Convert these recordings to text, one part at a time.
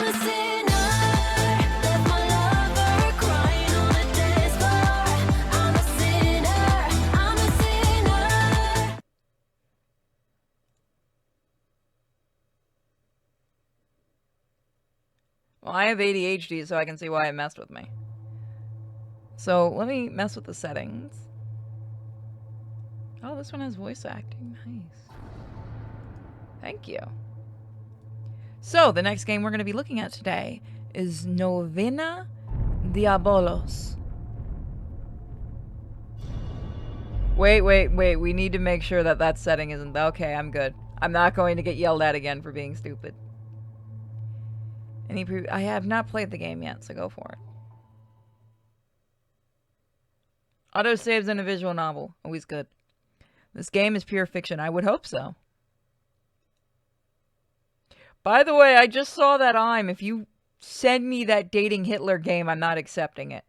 a sinner, left my lover crying on the dance floor. I'm a sinner, I'm a sinner. Well, I have ADHD, so I can see why it messed with me. So, let me mess with the settings. Oh, this one has voice acting. Nice. Thank you. So, the next game we're going to be looking at today is Novena Diabolos. Wait. We need to make sure that that setting isn't... Okay, I'm good. I'm not going to get yelled at again for being stupid. I have not played the game yet, so go for it. Autosaves in a visual novel. Always good. This game is pure fiction. I would hope so. By the way, I just saw that If you send me that dating Hitler game, I'm not accepting it.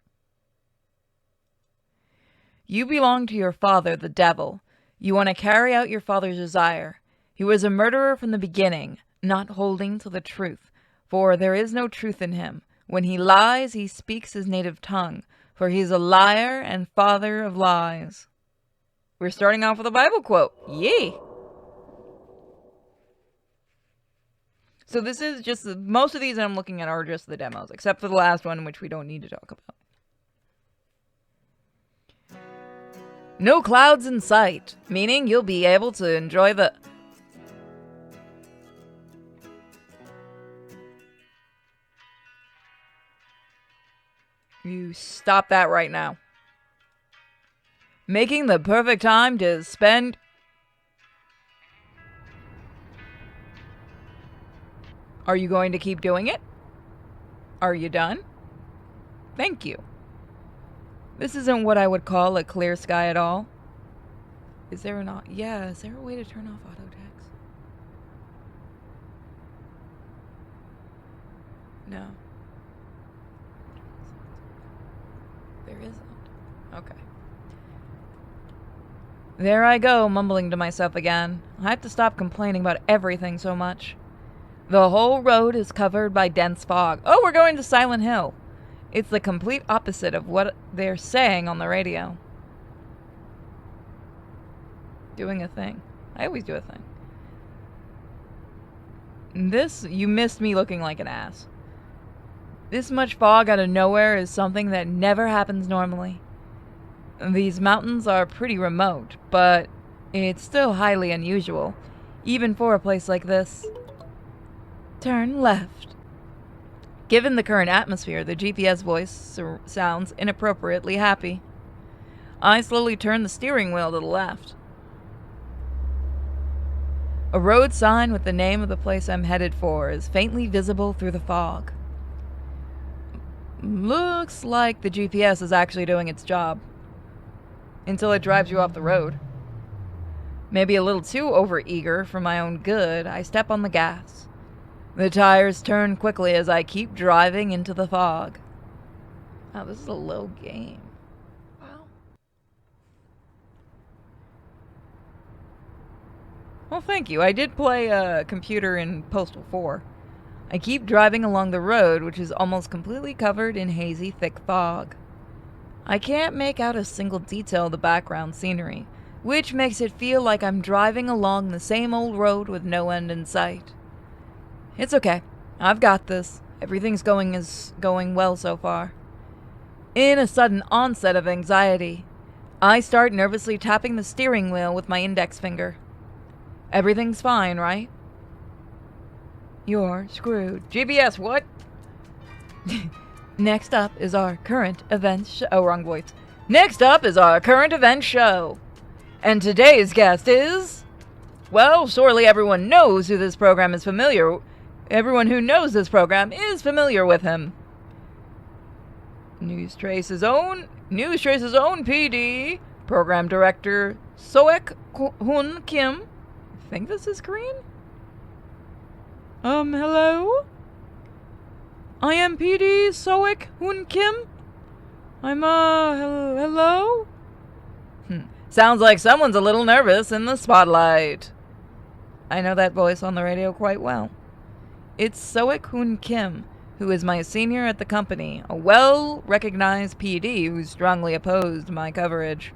You belong to your father, the devil. You want to carry out your father's desire. He was a murderer from the beginning, not holding to the truth, for there is no truth in him. When he lies, he speaks his native tongue, for he is a liar and father of lies. We're starting off with a Bible quote. Yay! So this is just... most of these I'm looking at are just the demos, except for the last one, which we don't need to talk about. No clouds in sight, meaning you'll be able to enjoy the... You stop that right now. Making the perfect time to spend... Are you going to keep doing it? Are you done? Thank you. This isn't what I would call a clear sky at all. Is there not? Yeah, is there a way to turn off auto text? No. There isn't. Okay. There I go, mumbling to myself again. I have to stop complaining about everything so much. The whole road is covered by dense fog. Oh, we're going to Silent Hill. It's the complete opposite of what they're saying on the radio. Doing a thing. I always do a thing. You missed me looking like an ass. This much fog out of nowhere is something that never happens normally. These mountains are pretty remote, but it's still highly unusual, even for a place like this. Turn left. Given the current atmosphere, the GPS voice sounds inappropriately happy. I slowly turn the steering wheel to the left. A road sign with the name of the place I'm headed for is faintly visible through the fog. Looks like the GPS is actually doing its job. Until it drives you off the road. Maybe a little too overeager for my own good, I step on the gas. The tires turn quickly as I keep driving into the fog. Wow, this is a low game. Wow. Well, thank you. I did play computer in Postal 4. I keep driving along the road, which is almost completely covered in hazy, thick fog. I can't make out a single detail of the background scenery, which makes it feel like I'm driving along the same old road with no end in sight. It's okay. I've got this. Everything's going well so far. In a sudden onset of anxiety, I start nervously tapping the steering wheel with my index finger. Everything's fine, right? You're screwed. GPS, what? Next up is our current events show. Oh, wrong voice. Next up is our current events show. And today's guest is... Well, surely everyone knows who this program is familiar. Everyone who knows this program is familiar with him. News Trace's own PD, program director Soek Hoon Kim. I think this is Korean? Hello? I am PD Soek Hoon Kim. Hello? Sounds like someone's a little nervous in the spotlight. I know that voice on the radio quite well. It's Soik Hoon Kim, who is my senior at the company, a well-recognized PD who strongly opposed my coverage.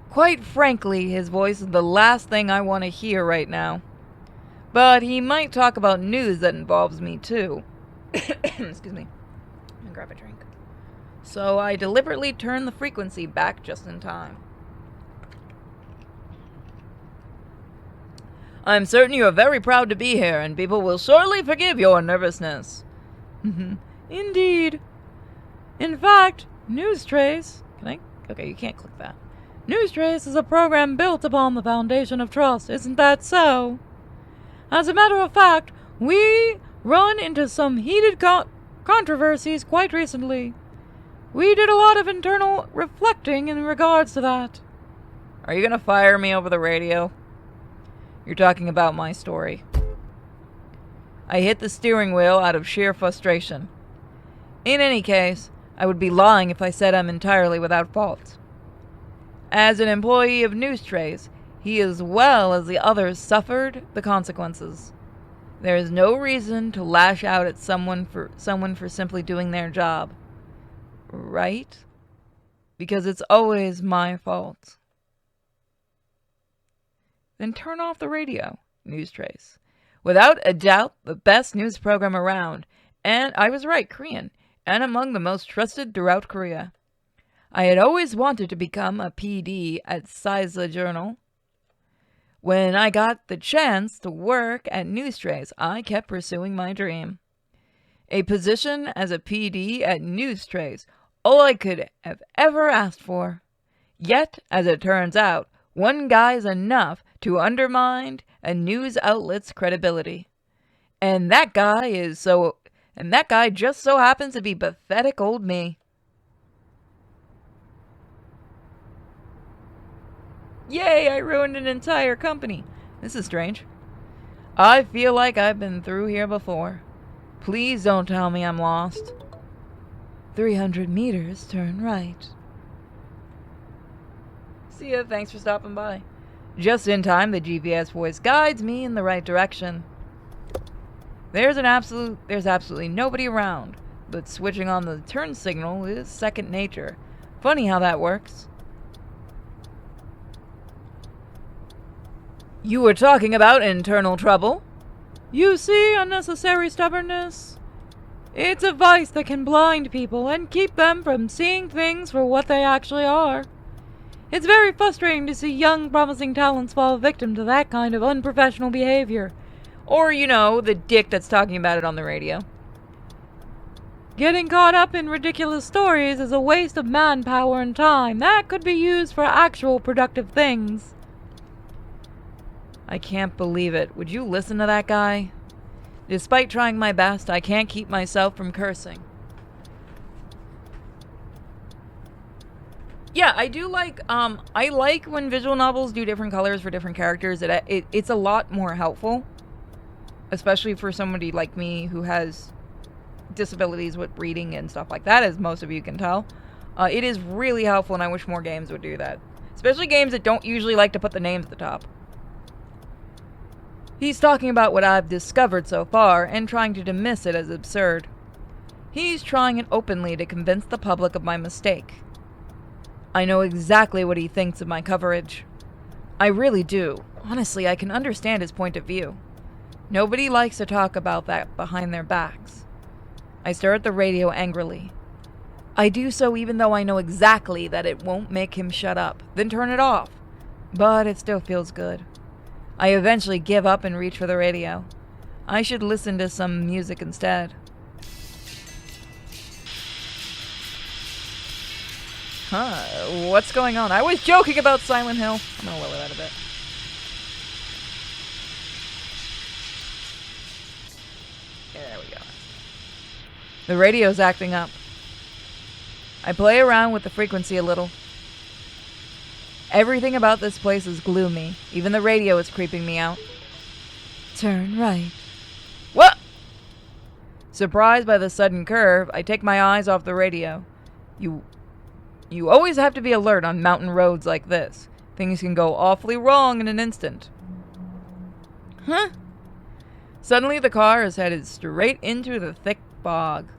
Quite frankly, his voice is the last thing I want to hear right now. But he might talk about news that involves me too. Excuse me. I'm gonna grab a drink. So I deliberately turned the frequency back just in time. I'm certain you are very proud to be here, and people will surely forgive your nervousness. Indeed. In fact, News Trace... Can I? Okay, you can't click that. News Trace is a program built upon the foundation of trust, isn't that so? As a matter of fact, we run into some heated controversies quite recently. We did a lot of internal reflecting in regards to that. Are you gonna fire me over the radio? You're talking about my story. I hit the steering wheel out of sheer frustration. In any case, I would be lying if I said I'm entirely without fault. As an employee of News Trace, he as well as the others suffered the consequences. There is no reason to lash out at someone for simply doing their job. Right? Because it's always my fault. Then turn off the radio, News Trace. Without a doubt, the best news program around. And I was right, Korean, and among the most trusted throughout Korea. I had always wanted to become a PD at Siza Journal. When I got the chance to work at News Trace, I kept pursuing my dream. A position as a PD at News Trace, all I could have ever asked for. Yet, as it turns out, one guy's enough to undermine a news outlet's credibility. And that guy just so happens to be pathetic old me. Yay, I ruined an entire company. This is strange. I feel like I've been through here before. Please don't tell me I'm lost. 300 meters, turn right. See ya, thanks for stopping by. Just in time, the GPS voice guides me in the right direction. There's absolutely nobody around, but switching on the turn signal is second nature. Funny how that works. You were talking about internal trouble? You see, unnecessary stubbornness? It's a vice that can blind people and keep them from seeing things for what they actually are. It's very frustrating to see young, promising talents fall victim to that kind of unprofessional behavior. Or, the dick that's talking about it on the radio. Getting caught up in ridiculous stories is a waste of manpower and time that could be used for actual productive things. I can't believe it. Would you listen to that guy? Despite trying my best, I can't keep myself from cursing. Yeah, I do like, I like when visual novels do different colors for different characters. It's a lot more helpful. Especially for somebody like me who has disabilities with reading and stuff like that, as most of you can tell. It is really helpful, and I wish more games would do that. Especially games that don't usually like to put the names at the top. He's talking about what I've discovered so far, and trying to dismiss it as absurd. He's trying it openly to convince the public of my mistake. I know exactly what he thinks of my coverage. I really do. Honestly, I can understand his point of view. Nobody likes to talk about that behind their backs. I stare at the radio angrily. I do so even though I know exactly that it won't make him shut up, then turn it off. But it still feels good. I eventually give up and reach for the radio. I should listen to some music instead. What's going on? I was joking about Silent Hill. I'm gonna lower that a bit. There we go. The radio's acting up. I play around with the frequency a little. Everything about this place is gloomy. Even the radio is creeping me out. Turn right. What? Surprised by the sudden curve, I take my eyes off the radio. You always have to be alert on mountain roads like this. Things can go awfully wrong in an instant. Huh? Suddenly, the car is headed straight into the thick fog.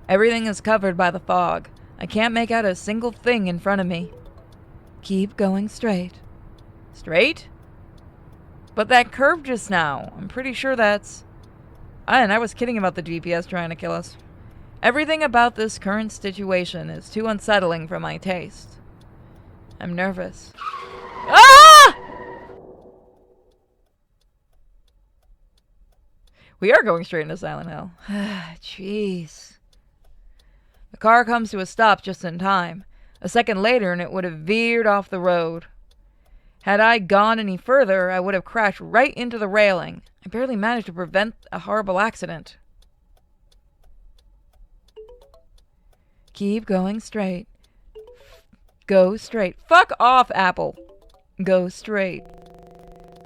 Everything is covered by the fog. I can't make out a single thing in front of me. Keep going straight. Straight? But that curve just now, I'm pretty sure that's... And I was kidding about the GPS trying to kill us. Everything about this current situation is too unsettling for my taste. I'm nervous. Ah! We are going straight into Silent Hill. Jeez. The car comes to a stop just in time. A second later and it would have veered off the road. Had I gone any further, I would have crashed right into the railing. I barely managed to prevent a horrible accident. Keep going straight. Go straight. Fuck off, Apple. Go straight.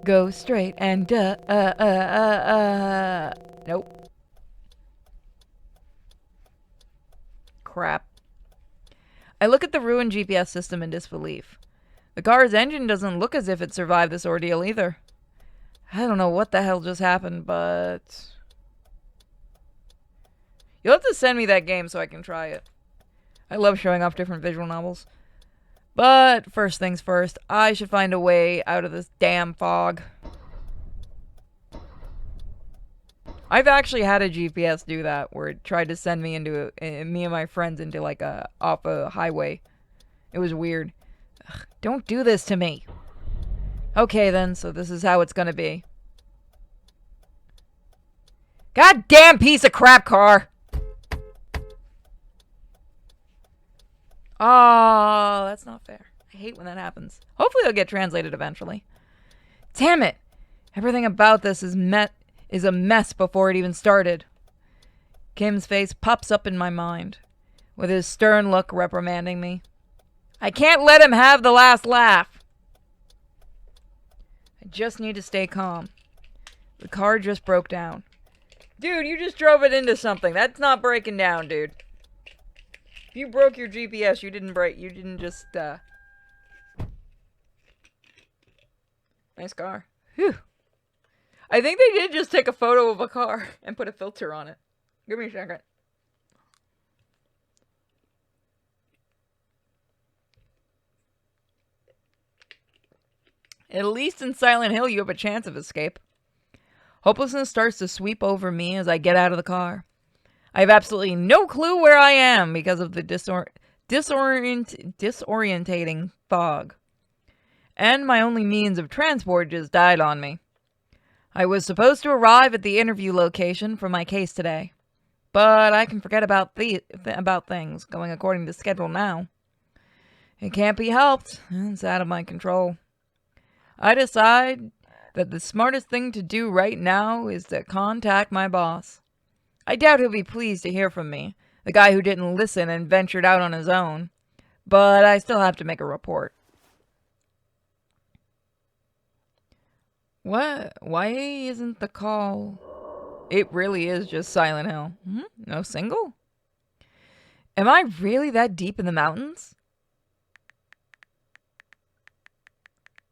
Go straight and Nope. Crap. I look at the ruined GPS system in disbelief. The car's engine doesn't look as if it survived this ordeal either. I don't know what the hell just happened, but... You'll have to send me that game so I can try it. I love showing off different visual novels. But first things first, I should find a way out of this damn fog. I've actually had a GPS do that, where it tried to send me into me and my friends into like off a highway. It was weird. Ugh, don't do this to me. Okay then, so this is how it's gonna be. Goddamn piece of crap car! Oh, that's not fair. I hate when that happens. Hopefully it'll get translated eventually. Damn it! Everything about this is a mess before it even started. Kim's face pops up in my mind, with his stern look reprimanding me. I can't let him have the last laugh. I just need to stay calm. The car just broke down. Dude, you just drove it into something. That's not breaking down, dude. If you broke your GPS, you didn't just, Nice car. Whew. I think they did just take a photo of a car and put a filter on it. Give me a second. At least in Silent Hill, you have a chance of escape. Hopelessness starts to sweep over me as I get out of the car. I have absolutely no clue where I am because of the disorientating fog. And my only means of transport just died on me. I was supposed to arrive at the interview location for my case today, but I can forget about things going according to schedule now. It can't be helped. It's out of my control. I decide that the smartest thing to do right now is to contact my boss. I doubt he'll be pleased to hear from me, the guy who didn't listen and ventured out on his own, but I still have to make a report. What? Why isn't the call... It really is just Silent Hill. No single? Am I really that deep in the mountains?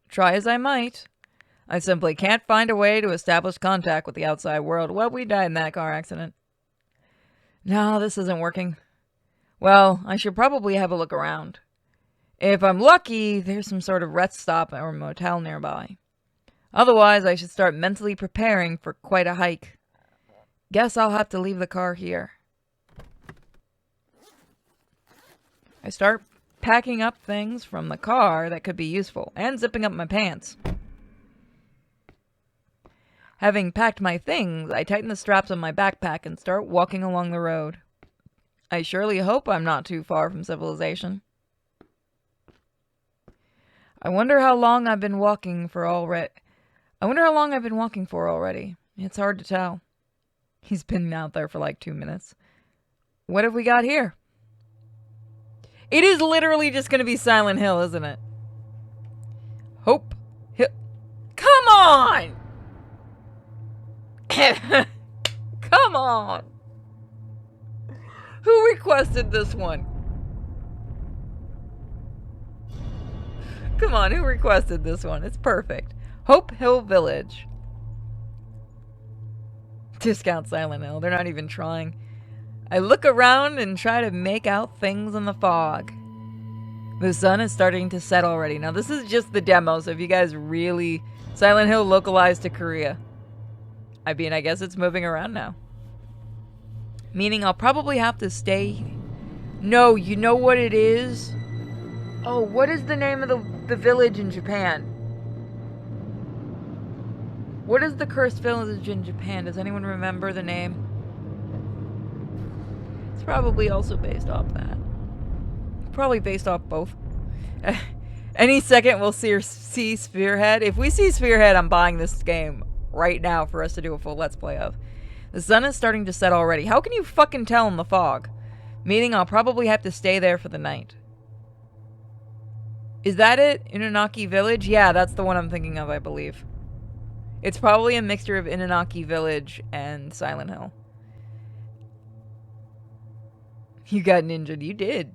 Try as I might, I simply can't find a way to establish contact with the outside world. Well, we died in that car accident. No, this isn't working. Well, I should probably have a look around. If I'm lucky, there's some sort of rest stop or motel nearby. Otherwise, I should start mentally preparing for quite a hike. Guess I'll have to leave the car here. I start packing up things from the car that could be useful, and zipping up my pants. Having packed my things, I tighten the straps on my backpack and start walking along the road. I surely hope I'm not too far from civilization. I wonder how long I've been walking for already. It's hard to tell. He's been out there for like 2 minutes. What have we got here? It is literally just going to be Silent Hill, isn't it? Hope Hill. Come on! Come on! Who requested this one? Come on, who requested this one? It's perfect. Hope Hill Village. Discount Silent Hill. They're not even trying. I look around and try to make out things in the fog. The sun is starting to set already. Now, this is just the demo, so if you guys really... Silent Hill localized to Korea. I mean, I guess it's moving around now. Meaning I'll probably have to stay... No, you know what it is? Oh, what is the name of the village in Japan? What is the cursed village in Japan? Does anyone remember the name? It's probably also based off that. Probably based off both. Any second we'll see Spearhead. If we see Spearhead, I'm buying this game right now for us to do a full Let's Play of. The sun is starting to set already. How can you fucking tell in the fog? Meaning I'll probably have to stay there for the night. Is that it? Inunaki Village? Yeah, that's the one I'm thinking of, I believe. It's probably a mixture of Inunaki Village and Silent Hill. You got ninja'd. You did.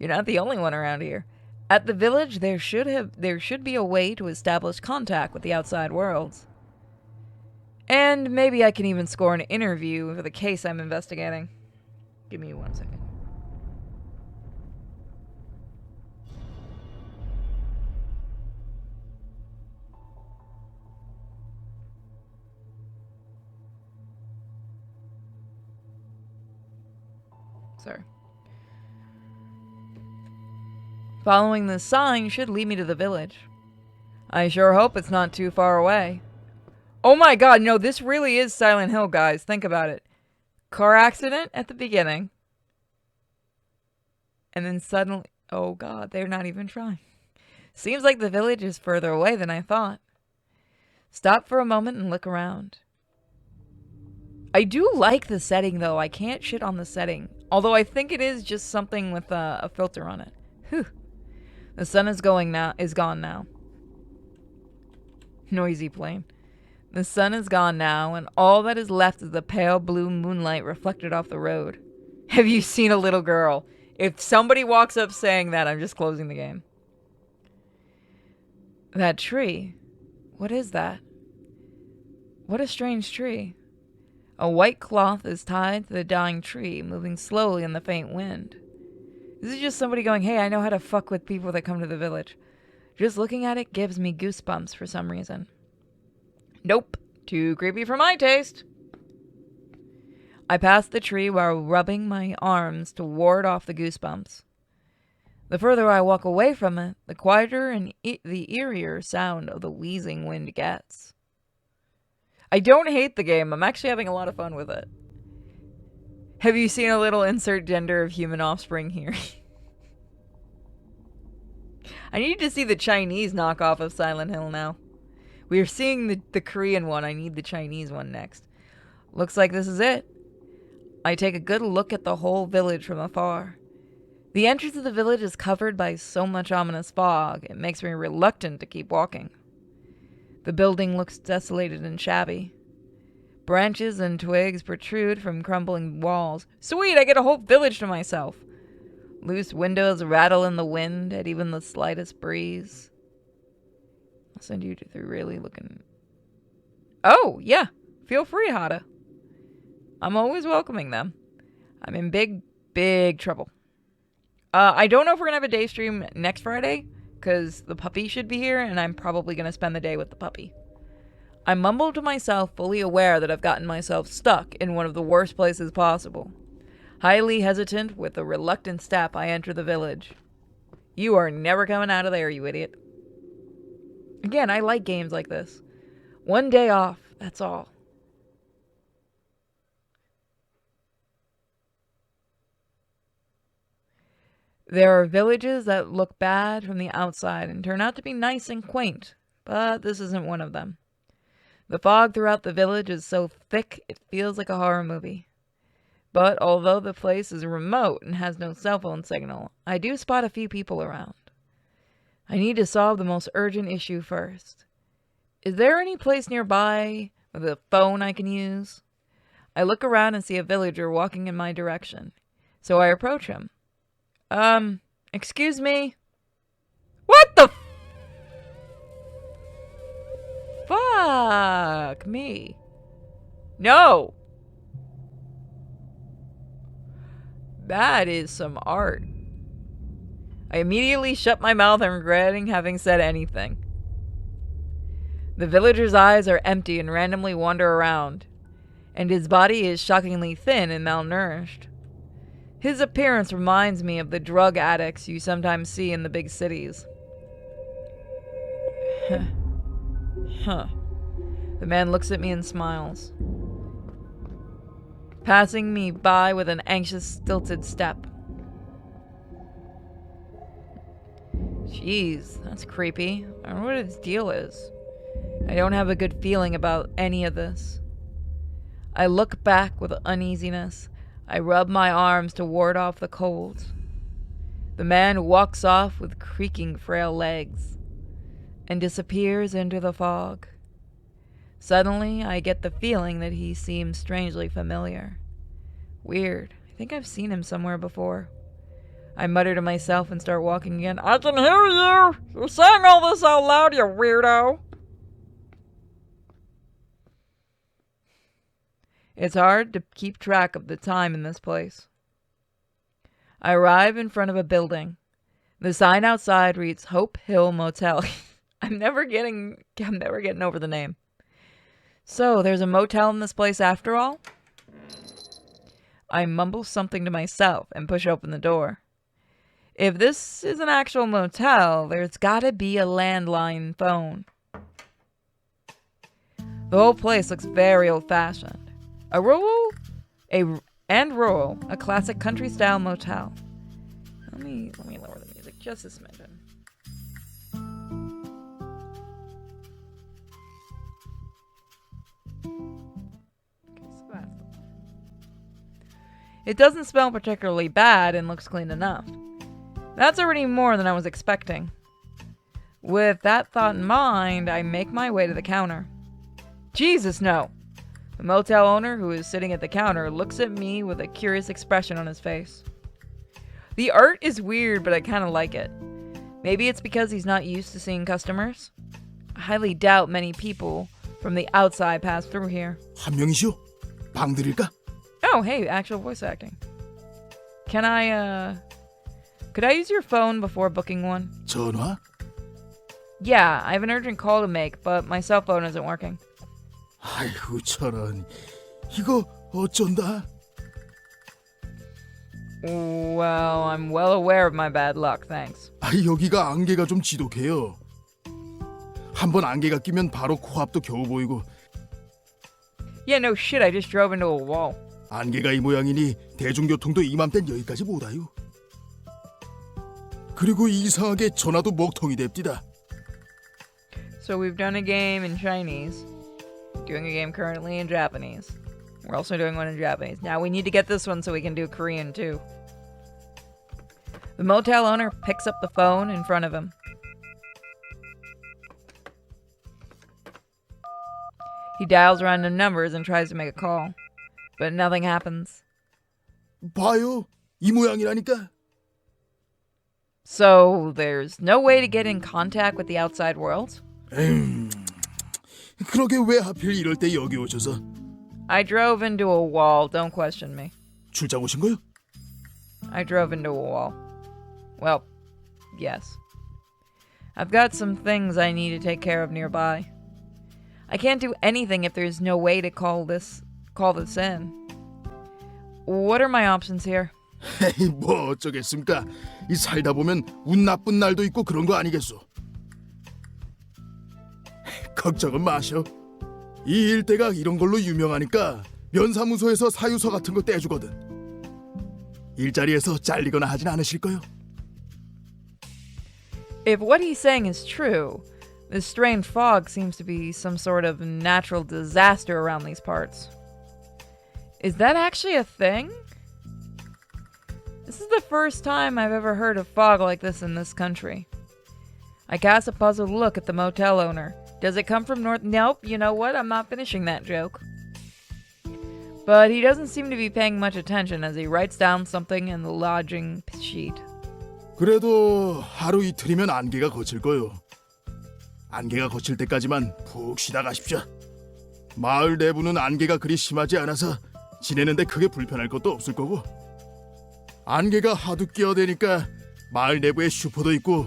You're not the only one around here. At the village, there should be a way to establish contact with the outside worlds. And maybe I can even score an interview for the case I'm investigating. Give me 1 second. Sorry. Following this sign should lead me to the village. I sure hope it's not too far away. Oh my god, no, this really is Silent Hill, guys. Think about it. Car accident at the beginning. And then suddenly... Oh god, they're not even trying. Seems like the village is further away than I thought. Stop for a moment and look around. I do like the setting, though. I can't shit on the setting. Although I think it is just something with a filter on it. Whew. The sun is gone now. Noisy plane. The sun is gone now, and all that is left is the pale blue moonlight reflected off the road. Have you seen a little girl? If somebody walks up saying that, I'm just closing the game. That tree. What is that? What a strange tree. A white cloth is tied to the dying tree, moving slowly in the faint wind. This is just somebody going, hey, I know how to fuck with people that come to the village. Just looking at it gives me goosebumps for some reason. Nope. Too creepy for my taste. I pass the tree while rubbing my arms to ward off the goosebumps. The further I walk away from it, the quieter and the eerier sound of the wheezing wind gets. I don't hate the game. I'm actually having a lot of fun with it. Have you seen a little insert gender of human offspring here? I need to see the Chinese knockoff of Silent Hill now. We are seeing the Korean one. I need the Chinese one next. Looks like this is it. I take a good look at the whole village from afar. The entrance of the village is covered by so much ominous fog, it makes me reluctant to keep walking. The building looks desolated and shabby. Branches and twigs protrude from crumbling walls. Sweet, I get a whole village to myself. Loose windows rattle in the wind at even the slightest breeze. I'll send you through really looking... Oh, yeah. Feel free, Hada. I'm always welcoming them. I'm in big, big trouble. I don't know if we're going to have a day stream next Friday, because the puppy should be here, and I'm probably going to spend the day with the puppy. I mumble to myself, fully aware that I've gotten myself stuck in one of the worst places possible. Highly hesitant, with a reluctant step, I enter the village. You are never coming out of there, you idiot. Again, I like games like this. One day off, that's all. There are villages that look bad from the outside and turn out to be nice and quaint, but this isn't one of them. The fog throughout the village is so thick it feels like a horror movie. But although the place is remote and has no cell phone signal, I do spot a few people around. I need to solve the most urgent issue first. Is there any place nearby with a phone I can use? I look around and see a villager walking in my direction, so I approach him. Excuse me? What the Fuck me. No! That is some art. I immediately shut my mouth and regretting having said anything. The villager's eyes are empty and randomly wander around, and his body is shockingly thin and malnourished. His appearance reminds me of the drug addicts you sometimes see in the big cities. Huh. The man looks at me and smiles, passing me by with an anxious, stilted step. Jeez, that's creepy. I don't know what his deal is. I don't have a good feeling about any of this. I look back with uneasiness. I rub my arms to ward off the cold. The man walks off with creaking, frail legs and disappears into the fog. Suddenly, I get the feeling that he seems strangely familiar. Weird. I think I've seen him somewhere before. I mutter to myself and start walking again. I can hear you! You're saying all this out loud, you weirdo! It's hard to keep track of the time in this place. I arrive in front of a building. The sign outside reads Hope Hill Motel. I'm never getting over the name. So, there's a motel in this place after all? I mumble something to myself and push open the door. If this is an actual motel, there's gotta be a landline phone. The whole place looks very old-fashioned. Rural, a classic country-style motel. Let me lower the music just a smidgen. It doesn't smell particularly bad and looks clean enough. That's already more than I was expecting. With that thought in mind, I make my way to the counter. Jesus, no! The motel owner, who is sitting at the counter, looks at me with a curious expression on his face. The art is weird, but I kind of like it. Maybe it's because he's not used to seeing customers. I highly doubt many people from the outside pass through here. 한 명이시오? 방 드릴까? Oh, hey, actual voice acting. Could I use your phone before booking one? 전화? Yeah, I have an urgent call to make, but my cell phone isn't working. 아이고 저런. 이거 어쩐다? Well, I'm well aware of my bad luck, thanks. 여기가 안개가 좀 지독해요. 한번 안개가 끼면 바로 코앞도 겨우 보이고. Yeah, no shit, I just drove into a wall. 안개가 이 모양이니 대중교통도 이맘땐 여기까지 못 와요. 그리고 이상하게 전화도 먹통이 됩디다. So we've done a game in Chinese, doing a game currently in Japanese. We're also doing one in Japanese. Now we need to get this one so we can do Korean too. The motel owner picks up the phone in front of him. He dials random numbers and tries to make a call, but nothing happens. 봐요. 이 모양이라니까. So there's no way to get in contact with the outside world? 그러게 왜 하필 이럴 때 여기 오셔서? I drove into a wall, don't question me. 출장 오신 거요? I drove into a wall. Well, yes. I've got some things I need to take care of nearby. I can't do anything if there's no way to call this in. What are my options here? 뭐 어쩌겠습니까? 이 살다 보면 운 나쁜 날도 있고 그런 거 아니겠소? 걱정은 마셔. 이 일대가 이런 걸로 유명하니까 면사무소에서 사유서 같은 거 떼주거든. 일자리에서 잘리거나 하진 않으실 거요? If what he's saying is true, this strange fog seems to be some sort of natural disaster around these parts. Is that actually a thing? This is the first time I've ever heard of fog like this in this country. I cast a puzzled look at the motel owner. Does it come from north? Nope, you know what? I'm not finishing that joke. But he doesn't seem to be paying much attention as he writes down something in the lodging sheet. 그래도 하루 이틀이면 안개가 거칠 거요. 안개가 거칠 때까지만 푹 쉬다 가십시오. 마을 내부는 안개가 그리 심하지 않아서 지내는데 크게 불편할 것도 없을 거고. 안개가 하도 끼어대니까 마을 내부에 슈퍼도 있고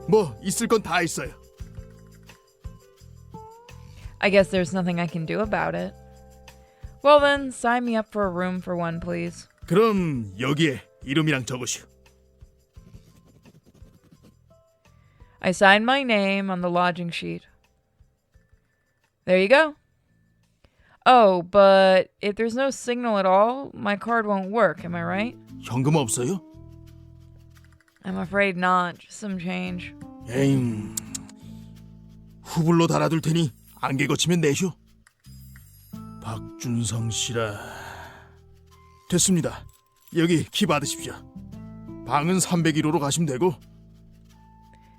뭐 있을 건 다 있어요. I guess there's nothing I can do about it. Well then, sign me up for a room for one, please. 그럼 여기에 이름이랑 적으시오. I signed my name on the lodging sheet. There you go. Oh, but if there's no signal at all, my card won't work, am I right? 현금 없어요? I'm afraid not. Just some change. 에잉, 후불로 달아둘 테니 안개 거치면 내쇼. 박준성 씨라. 됐습니다. 여기 키 받으십시오. 방은 301호로 가시면 되고.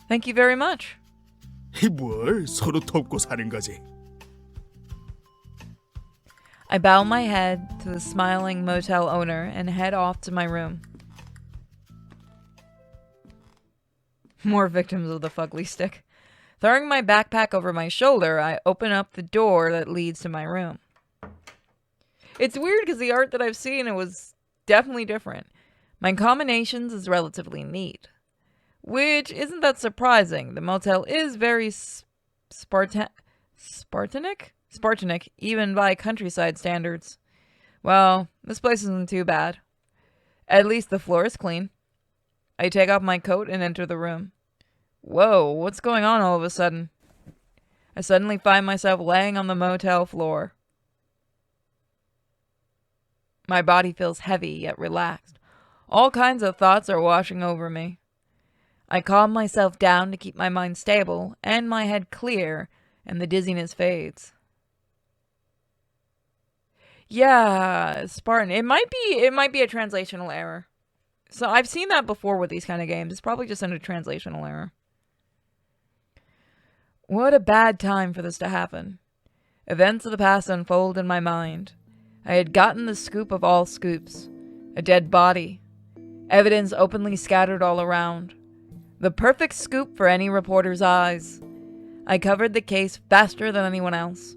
Thank you very much. 뭘 서로 돕고 사는 거지. I bow my head to the smiling motel owner and head off to my room. More victims of the fugly stick. Throwing my backpack over my shoulder, I open up the door that leads to my room. It's weird because the art that I've seen, it was definitely different. My combinations is relatively neat. Which isn't that surprising. The motel is very Spartanic, even by countryside standards. Well, this place isn't too bad. At least the floor is clean. I take off my coat and enter the room. Whoa, what's going on all of a sudden? I suddenly find myself laying on the motel floor. My body feels heavy yet relaxed. All kinds of thoughts are washing over me. I calm myself down to keep my mind stable and my head clear, and the dizziness fades. Yeah, Spartan. It might be a translational error. So I've seen that before with these kind of games. It's probably just a translational error. What a bad time for this to happen. Events of the past unfold in my mind. I had gotten the scoop of all scoops. A dead body. Evidence openly scattered all around. The perfect scoop for any reporter's eyes. I covered the case faster than anyone else,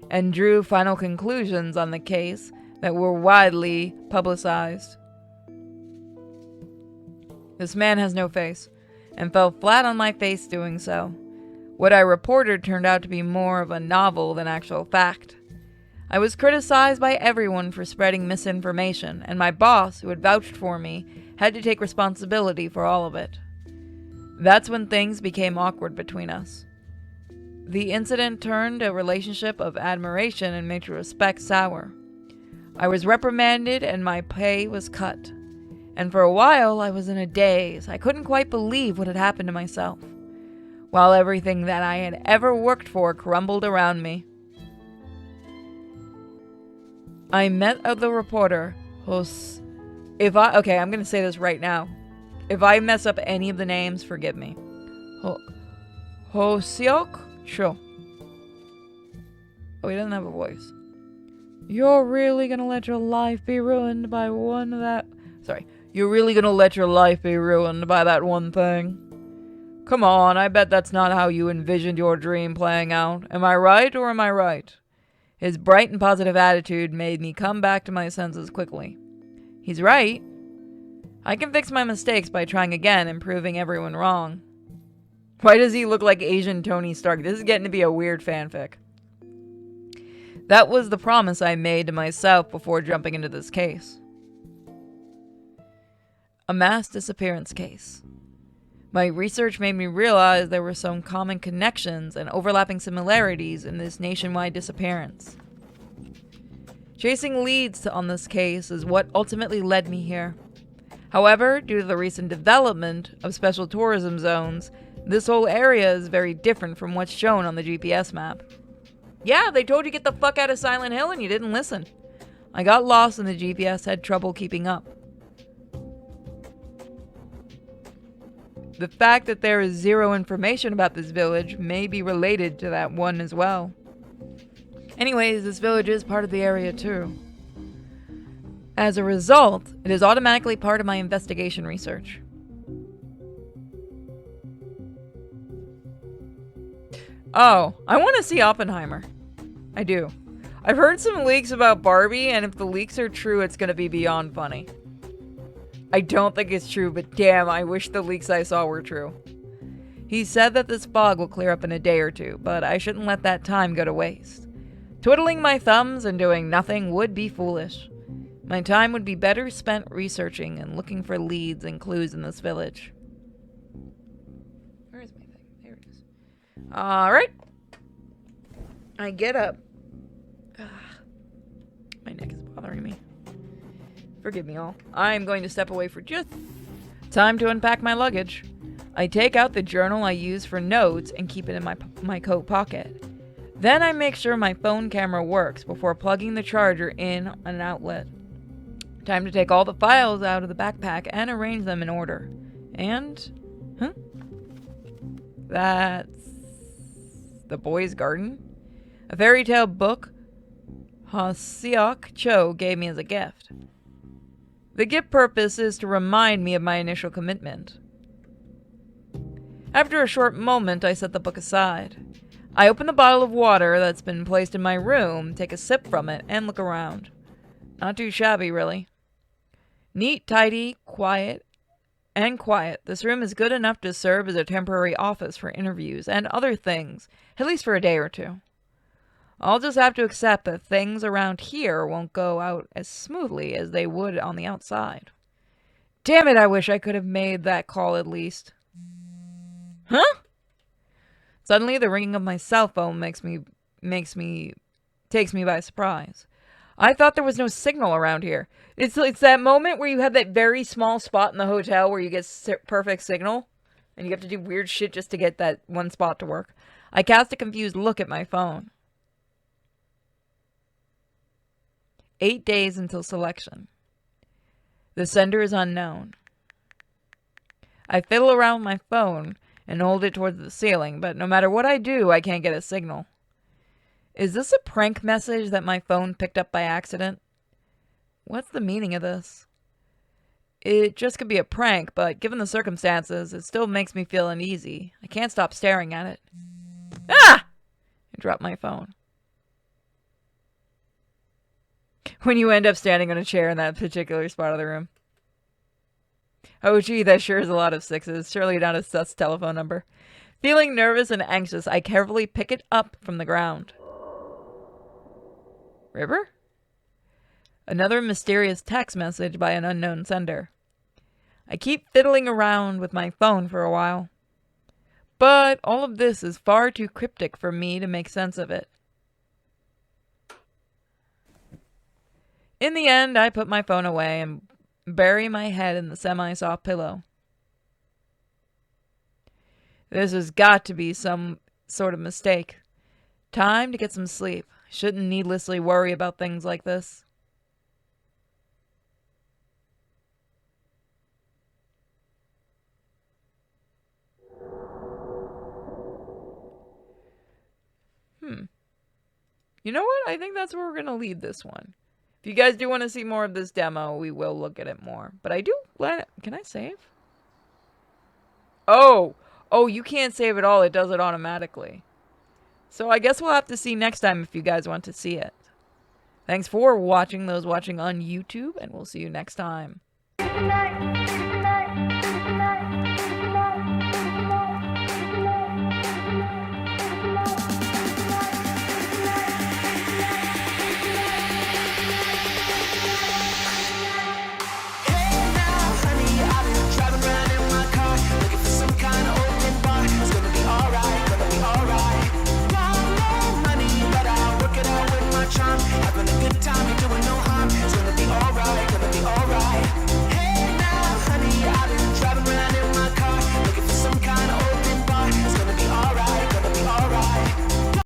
and drew final conclusions on the case that were widely publicized. This man has no face, and fell flat on my face doing so. What I reported turned out to be more of a novel than actual fact. I was criticized by everyone for spreading misinformation, and my boss, who had vouched for me, had to take responsibility for all of it. That's when things became awkward between us. The incident turned a relationship of admiration and mutual respect sour. I was reprimanded and my pay was cut. And for a while I was in a daze. I couldn't quite believe what had happened to myself, while everything that I had ever worked for crumbled around me. I met the reporter, okay, I'm gonna say this right now. If I mess up any of the names, forgive me. Hosiok Cho. Oh, he doesn't have a voice. You're really gonna let your life be ruined by You're really gonna let your life be ruined by that one thing? Come on, I bet that's not how you envisioned your dream playing out. Am I right or am I right? His bright and positive attitude made me come back to my senses quickly. He's right. I can fix my mistakes by trying again and proving everyone wrong. Why does he look like Asian Tony Stark? This is getting to be a weird fanfic. That was the promise I made to myself before jumping into this case. A mass disappearance case. My research made me realize there were some common connections and overlapping similarities in this nationwide disappearance. Chasing leads on this case is what ultimately led me here. However, due to the recent development of special tourism zones, this whole area is very different from what's shown on the GPS map. Yeah, they told you get the fuck out of Silent Hill and you didn't listen. I got lost and the GPS had trouble keeping up. The fact that there is zero information about this village may be related to that one as well. Anyways, this village is part of the area too. As a result, it is automatically part of my investigation research. Oh, I want to see Oppenheimer. I do. I've heard some leaks about Barbie, and if the leaks are true, it's gonna be beyond funny. I don't think it's true, but damn, I wish the leaks I saw were true. He said that this fog will clear up in a day or two, but I shouldn't let that time go to waste. Twiddling my thumbs and doing nothing would be foolish. My time would be better spent researching and looking for leads and clues in this village. Where is my thing? There it is. Alright. I get up. My neck is bothering me. Forgive me all. I am going to step away for just time to unpack my luggage. I take out the journal I use for notes and keep it in my coat pocket. Then I make sure my phone camera works before plugging the charger in an outlet. Time to take all the files out of the backpack and arrange them in order. And... That's... The Boy's Garden? A fairy tale book Seok Cho gave me as a gift. The gift purpose is to remind me of my initial commitment. After a short moment, I set the book aside. I open the bottle of water that's been placed in my room, take a sip from it, and look around. Not too shabby, really. Neat, tidy, quiet. This room is good enough to serve as a temporary office for interviews and other things, at least for a day or two. I'll just have to accept that things around here won't go out as smoothly as they would on the outside. Damn it, I wish I could have made that call at least. Huh? Suddenly, the ringing of my cell phone takes me by surprise. I thought there was no signal around here. It's that moment where you have that very small spot in the hotel where you get perfect signal, and you have to do weird shit just to get that one spot to work. I cast a confused look at my phone. 8 days until selection. The sender is unknown. I fiddle around with my phone and hold it towards the ceiling, but no matter what I do, I can't get a signal. Is this a prank message that my phone picked up by accident? What's the meaning of this? It just could be a prank, but given the circumstances, it still makes me feel uneasy. I can't stop staring at it. Ah! I dropped my phone. When you end up standing on a chair in that particular spot of the room. Oh gee, that sure is a lot of sixes. Surely not a sus telephone number. Feeling nervous and anxious, I carefully pick it up from the ground. River? Another mysterious text message by an unknown sender. I keep fiddling around with my phone for a while. But all of this is far too cryptic for me to make sense of it. In the end, I put my phone away and bury my head in the semi-soft pillow. This has got to be some sort of mistake. Time to get some sleep. Shouldn't needlessly worry about things like this. You know what? I think that's where we're going to leave this one. If you guys do want to see more of this demo, we will look at it more. But I do let it... Can I save? Oh! Oh, you can't save it all. It does it automatically. So I guess we'll have to see next time if you guys want to see it. Thanks for watching, those watching on YouTube, and we'll see you next time. Good night.